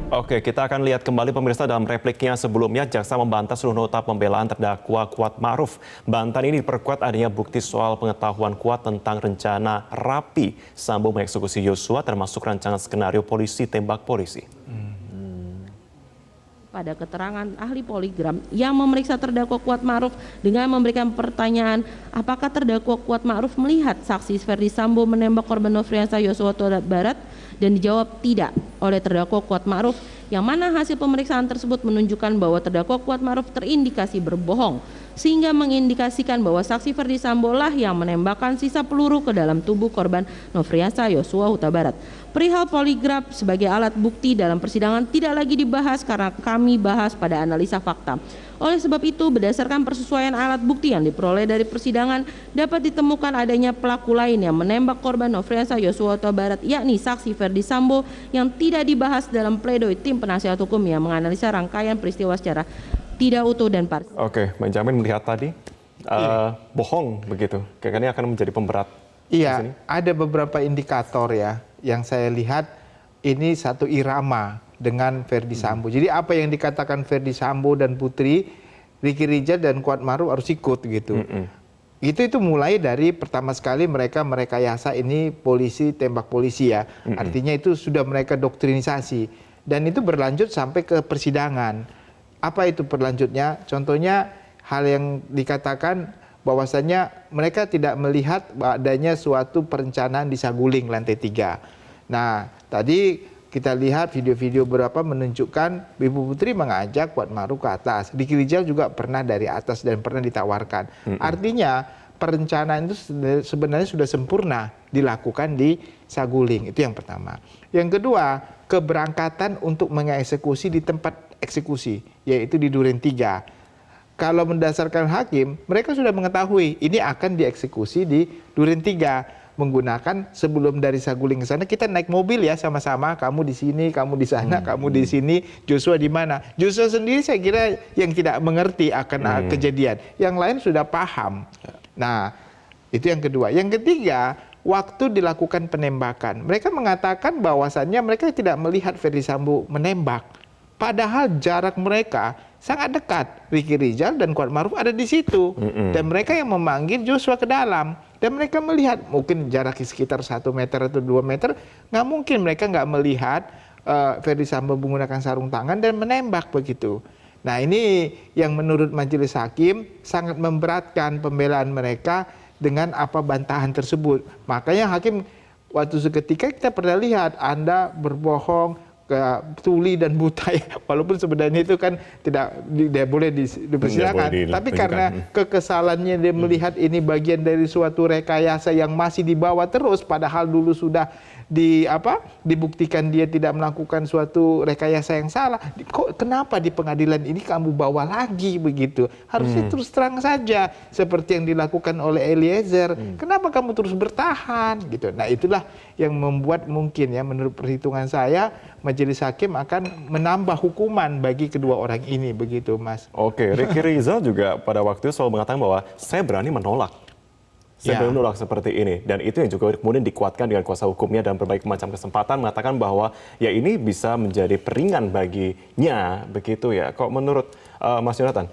Oke, kita akan lihat kembali pemirsa dalam repliknya sebelumnya. Jaksa membantah seluruh nota pembelaan terdakwa Kuat Ma'ruf. Bantahan ini diperkuat adanya bukti soal pengetahuan Kuat tentang rencana rapi Sambo mengeksekusi Yosua, termasuk rancangan skenario polisi tembak polisi. Pada keterangan ahli poligraf yang memeriksa terdakwa Kuat Ma'ruf dengan memberikan pertanyaan apakah terdakwa Kuat Ma'ruf melihat saksi Ferdi Sambo menembak korban Nofriansah Yosua Huta Barat, dan dijawab tidak oleh terdakwa Kuat Ma'ruf, yang mana hasil pemeriksaan tersebut menunjukkan bahwa terdakwa Kuat Ma'ruf terindikasi berbohong, sehingga mengindikasikan bahwa saksi Ferdi Sambo lah yang menembakkan sisa peluru ke dalam tubuh korban Nofriansah Yosua Huta Barat. Perihal poligraf sebagai alat bukti dalam persidangan tidak lagi dibahas karena kami bahas pada analisa fakta. Oleh sebab itu, berdasarkan persesuaian alat bukti yang diperoleh dari persidangan, dapat ditemukan adanya pelaku lain yang menembak korban Nofriansah Yosua Huta Barat, yakni saksi Ferdi Sambo, yang tidak dibahas dalam pledoi tim penasihat hukum yang menganalisa rangkaian peristiwa secara tidak utuh dan parsial. Oke, Benjamin melihat tadi bohong begitu, kayaknya akan menjadi pemberat. Iya, ada beberapa indikator ya yang saya lihat ini satu irama dengan Ferdi Sambo. Jadi apa yang dikatakan Ferdi Sambo dan Putri, Ricky Rizal dan Kuat Ma'ruf harus ikut gitu. Itu mulai dari pertama sekali mereka merekayasa ini polisi tembak polisi ya. Artinya itu sudah mereka doktrinisasi dan itu berlanjut sampai ke persidangan. Apa itu berlanjutnya? Contohnya hal yang dikatakan bahwasannya mereka tidak melihat adanya suatu perencanaan di Saguling lantai 3. Nah, tadi kita lihat video-video berapa menunjukkan Ibu Putri mengajak Kuat Ma'ruf ke atas. Ricky Rizal juga pernah dari atas dan pernah ditawarkan. Artinya perencanaan itu sebenarnya sudah sempurna dilakukan di Saguling. Itu yang pertama. Yang kedua, keberangkatan untuk mengeksekusi di tempat eksekusi, yaitu di Duren 3. Kalau mendasarkan hakim, mereka sudah mengetahui ini akan dieksekusi di Duren 3. Menggunakan sebelum dari Saguling ke sana kita naik mobil ya sama-sama, kamu di sini, kamu di sana, kamu di sini, Joshua di mana. Joshua sendiri saya kira yang tidak mengerti akan kejadian. Yang lain sudah paham. Nah, itu yang kedua. Yang ketiga, waktu dilakukan penembakan. Mereka mengatakan bahwasannya mereka tidak melihat Ferdi Sambo menembak. Padahal jarak mereka sangat dekat. Ricky Rizal dan Kuat Ma'ruf ada di situ. Dan mereka yang memanggil Joshua ke dalam. Dan mereka melihat mungkin jarak sekitar 1 meter atau 2 meter. Nggak mungkin mereka nggak melihat Ferdi Sambo menggunakan sarung tangan dan menembak begitu. Nah ini yang menurut majelis hakim sangat memberatkan pembelaan mereka dengan apa bantahan tersebut. Makanya hakim waktu seketika kita pernah lihat Anda berbohong, tuli dan buta, walaupun sebenarnya itu kan tidak boleh dipersilakan, tapi karena kekesalannya dia melihat ini bagian dari suatu rekayasa yang masih dibawa terus, padahal dulu sudah dibuktikan dia tidak melakukan suatu rekayasa yang salah. Kok kenapa di pengadilan ini kamu bawa lagi begitu? Harusnya terus terang saja seperti yang dilakukan oleh Eliezer. Kenapa kamu terus bertahan gitu? Nah, itulah yang membuat mungkin ya menurut perhitungan saya majelis hakim akan menambah hukuman bagi kedua orang ini begitu, Mas. Oke, Ricky Rizal juga pada waktu itu selalu mengatakan bahwa saya berani menolak. Saya berani menolak seperti ini. Dan itu yang juga kemudian dikuatkan dengan kuasa hukumnya dalam berbagai macam kesempatan mengatakan bahwa ya ini bisa menjadi peringan baginya begitu ya. Kok menurut Mas Yonatan?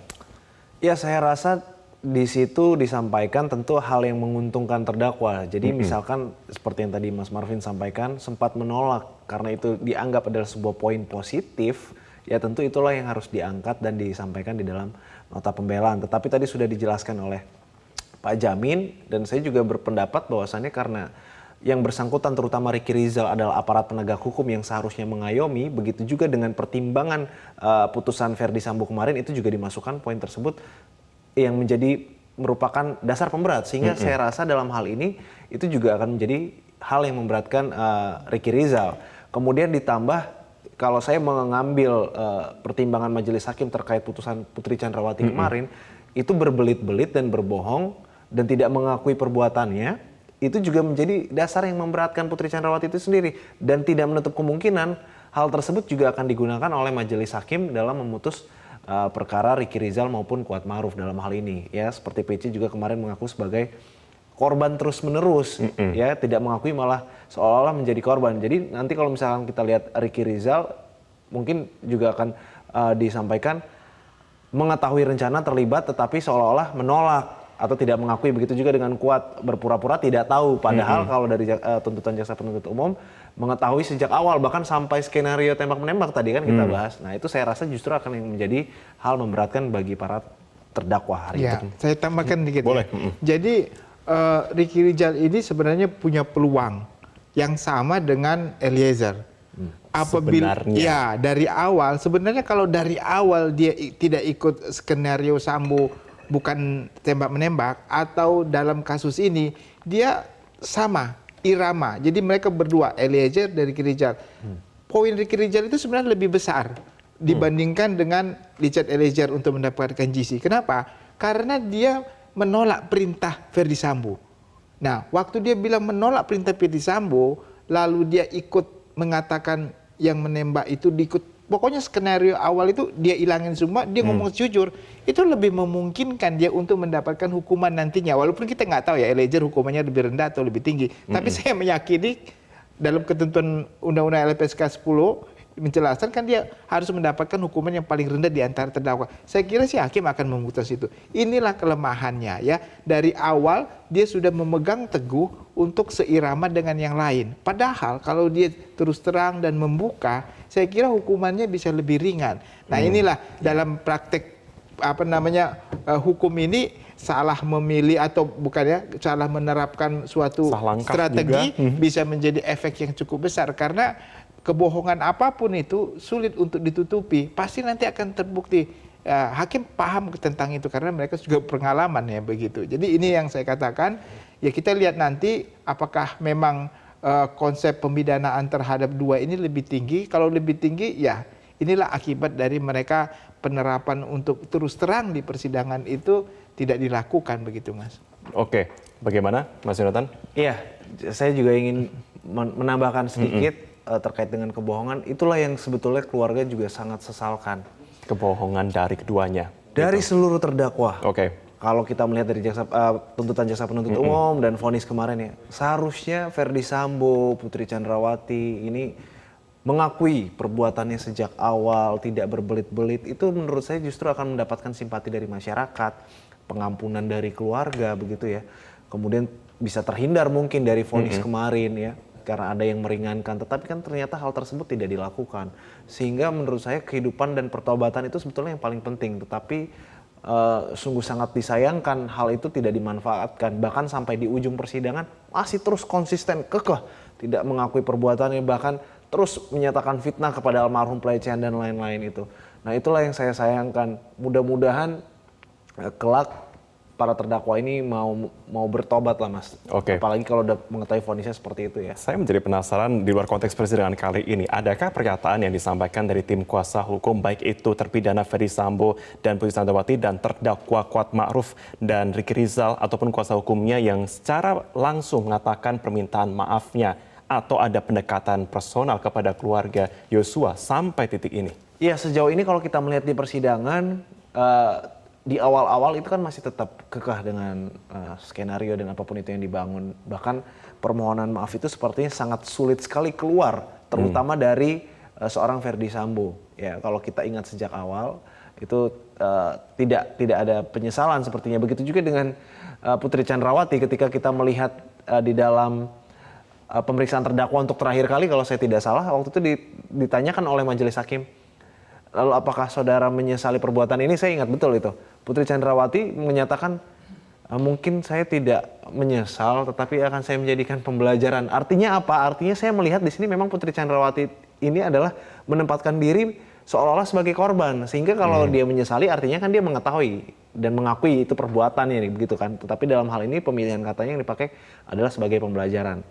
Ya saya rasa di situ disampaikan tentu hal yang menguntungkan terdakwa. Jadi misalkan seperti yang tadi Mas Marvin sampaikan sempat menolak karena itu dianggap adalah sebuah poin positif, ya tentu itulah yang harus diangkat dan disampaikan di dalam nota pembelaan. Tetapi tadi sudah dijelaskan oleh Pak Jamin dan saya juga berpendapat bahwasannya karena yang bersangkutan terutama Ricky Rizal adalah aparat penegak hukum yang seharusnya mengayomi, begitu juga dengan pertimbangan putusan Ferdi Sambo kemarin itu juga dimasukkan poin tersebut yang menjadi merupakan dasar pemberat, sehingga saya rasa dalam hal ini itu juga akan menjadi hal yang memberatkan Ricky Rizal. Kemudian ditambah kalau saya mengambil pertimbangan majelis hakim terkait putusan Putri Chandrawati kemarin, itu berbelit-belit dan berbohong dan tidak mengakui perbuatannya, itu juga menjadi dasar yang memberatkan Putri Chandrawati itu sendiri dan tidak menutup kemungkinan hal tersebut juga akan digunakan oleh majelis hakim dalam memutus perkara Ricky Rizal maupun Kuat Ma'ruf dalam hal ini. Ya, seperti PC juga kemarin mengaku sebagai korban terus-menerus, ya tidak mengakui malah seolah-olah menjadi korban. Jadi nanti kalau misalkan kita lihat Ricky Rizal mungkin juga akan disampaikan mengetahui rencana terlibat tetapi seolah-olah menolak atau tidak mengakui. Begitu juga dengan Kuat berpura-pura tidak tahu, padahal kalau dari tuntutan jaksa penuntut umum mengetahui sejak awal, bahkan sampai skenario tembak-menembak tadi kan kita bahas. Nah itu saya rasa justru akan yang menjadi hal memberatkan bagi para terdakwa hari Ya, itu. saya tambahkan dikit. Boleh. Jadi Ricky Rizal ini sebenarnya punya peluang yang sama dengan Eliezer. Sebenarnya. Ya, dari awal sebenarnya kalau dari awal dia tidak ikut skenario Sambo, bukan tembak-menembak, atau dalam kasus ini dia sama irama. Jadi mereka berdua, Eliezer dan Ricky Rizal. Poin Ricky Rizal itu sebenarnya lebih besar dibandingkan dengan Richard Eliezer untuk mendapatkan GC. Kenapa? Karena dia menolak perintah Ferdi Sambo. Nah, waktu dia bilang menolak perintah Ferdi Sambo, lalu dia ikut mengatakan yang menembak itu diikut. Pokoknya skenario awal itu dia ilangin semua, dia ngomong jujur. Itu lebih memungkinkan dia untuk mendapatkan hukuman nantinya. Walaupun kita nggak tahu ya Eliezer hukumannya lebih rendah atau lebih tinggi. Tapi saya meyakini dalam ketentuan Undang-Undang LPSK 10 menjelaskan kan dia harus mendapatkan hukuman yang paling rendah di antara terdakwa. Saya kira si hakim akan memutus itu. Inilah kelemahannya ya. Dari awal dia sudah memegang teguh untuk seirama dengan yang lain. Padahal kalau dia terus terang dan membuka, saya kira hukumannya bisa lebih ringan. Nah, inilah dalam praktek hukum ini salah memilih atau bukan ya, salah menerapkan suatu strategi bisa menjadi efek yang cukup besar karena kebohongan apapun itu sulit untuk ditutupi, pasti nanti akan terbukti. Hakim paham tentang itu karena mereka juga pengalaman ya begitu. Jadi ini yang saya katakan, ya kita lihat nanti apakah memang konsep pemidanaan terhadap dua ini lebih tinggi. Kalau lebih tinggi ya inilah akibat dari mereka penerapan untuk terus terang di persidangan itu tidak dilakukan begitu, Mas. Oke, bagaimana Mas Yonatan? Iya, saya juga ingin menambahkan sedikit terkait dengan kebohongan. Itulah yang sebetulnya keluarga juga sangat sesalkan. Kebohongan dari keduanya. Dari seluruh terdakwa. Oke. Kalau kita melihat dari tuntutan jaksa penuntut umum dan vonis kemarin ya, seharusnya Ferdi Sambo, Putri Chandrawati ini mengakui perbuatannya sejak awal, tidak berbelit-belit. Itu menurut saya justru akan mendapatkan simpati dari masyarakat, pengampunan dari keluarga begitu ya. Kemudian bisa terhindar mungkin dari vonis kemarin ya, karena ada yang meringankan. Tetapi kan ternyata hal tersebut tidak dilakukan. Sehingga menurut saya kehidupan dan pertobatan itu sebetulnya yang paling penting. Tetapi sungguh sangat disayangkan hal itu tidak dimanfaatkan. Bahkan sampai di ujung persidangan masih terus konsisten, kekeh, tidak mengakui perbuatannya, bahkan terus menyatakan fitnah kepada almarhum, pelecehan dan lain-lain itu. Nah itulah yang saya sayangkan. Mudah-mudahan kelak para terdakwa ini mau bertobat lah, Mas. Oke. Apalagi kalau udah mengetahui vonisnya seperti itu ya. Saya menjadi penasaran di luar konteks persidangan kali ini, adakah pernyataan yang disampaikan dari tim kuasa hukum baik itu terpidana Ferdi Sambo dan Putri Chandrawati dan terdakwa Kuat Ma'ruf dan Ricky Rizal ataupun kuasa hukumnya yang secara langsung mengatakan permintaan maafnya atau ada pendekatan personal kepada keluarga Yosua sampai titik ini? Iya, sejauh ini kalau kita melihat di persidangan di awal-awal itu kan masih tetap kekeh dengan skenario dan apapun itu yang dibangun. Bahkan permohonan maaf itu sepertinya sangat sulit sekali keluar, terutama dari seorang Ferdi Sambo. Ya, kalau kita ingat sejak awal itu tidak ada penyesalan sepertinya. Begitu juga dengan Putri Chandrawati ketika kita melihat di dalam pemeriksaan terdakwa untuk terakhir kali kalau saya tidak salah waktu itu ditanyakan oleh majelis hakim, lalu apakah saudara menyesali perbuatan ini? Saya ingat betul itu. Putri Chandrawati menyatakan mungkin saya tidak menyesal, tetapi akan saya menjadikan pembelajaran. Artinya apa? Artinya saya melihat di sini memang Putri Chandrawati ini adalah menempatkan diri seolah-olah sebagai korban. Sehingga kalau dia menyesali artinya kan dia mengetahui dan mengakui itu perbuatannya begitu kan. Tetapi dalam hal ini pemilihan katanya yang dipakai adalah sebagai pembelajaran.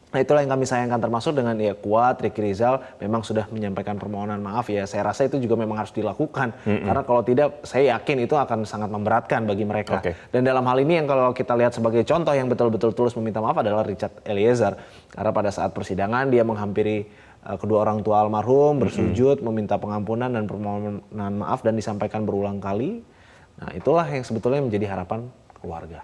Nah itulah yang kami sayangkan, termasuk dengan ya Kuat, Ricky Rizal memang sudah menyampaikan permohonan maaf ya. Saya rasa itu juga memang harus dilakukan. Karena kalau tidak saya yakin itu akan sangat memberatkan bagi mereka. Dan dalam hal ini yang kalau kita lihat sebagai contoh yang betul-betul tulus meminta maaf adalah Richard Eliezer. Karena pada saat persidangan dia menghampiri kedua orang tua almarhum, bersujud, meminta pengampunan dan permohonan maaf dan disampaikan berulang kali. Nah itulah yang sebetulnya menjadi harapan keluarga.